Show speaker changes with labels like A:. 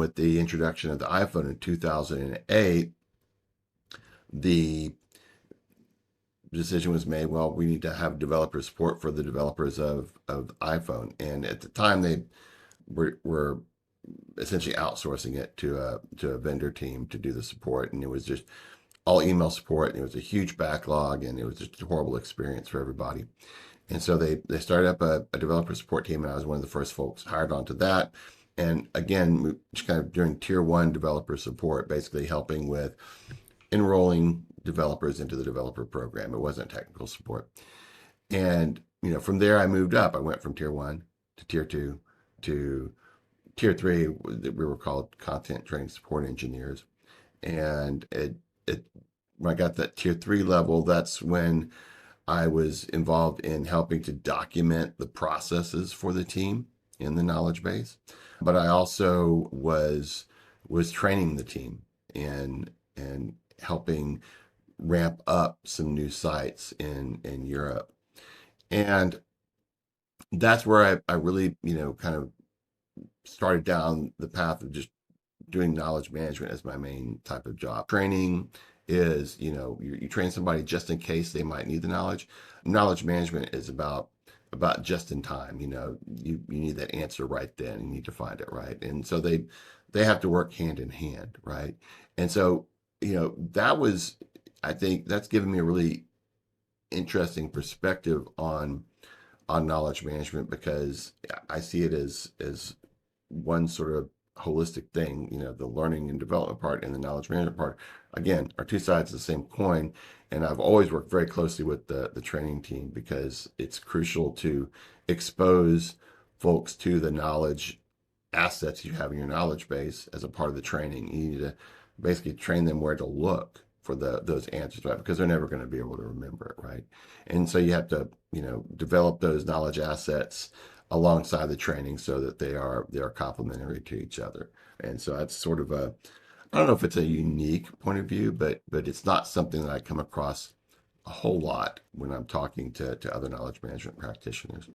A: with the introduction of the iPhone in 2008, the decision was made, well, we need to have developer support for the developers of iPhone. And at the time, they were essentially outsourcing it to a vendor team to do the support. And it was just all email support. And it was a huge backlog, and it was just a horrible experience for everybody. And so they started up a developer support team, and I was one of the first folks hired onto that. And again, just kind of doing tier one developer support, basically helping with enrolling developers into the developer program. It wasn't technical support. And, from there I moved up. I went from tier one to tier two to tier three. We were called content training support engineers. And when I got that tier three level, that's when I was involved in helping to document the processes for the team in the knowledge base. But I also was training the team and helping ramp up some new sites in Europe. And that's where I really, kind of started down the path of just doing knowledge management as my main type of job. Training is, you train somebody just in case they might need the knowledge. Knowledge management is about just in time. You need that answer right then. You need to find it right. And so they have to work hand in hand, right? And so, I think that's given me a really interesting perspective on knowledge management, because I see it as one sort of holistic thing. The learning and development part and the knowledge management part, again, are two sides of the same coin. And I've always worked very closely with the training team, because it's crucial to expose folks to the knowledge assets you have in your knowledge base as a part of the training. You need to basically train them where to look for those answers, right? Because they're never going to be able to remember it, right? And so you have to, develop those knowledge assets alongside the training so that they are complementary to each other. And so that's sort of I don't know if it's a unique point of view, but it's not something that I come across a whole lot when I'm talking to other knowledge management practitioners.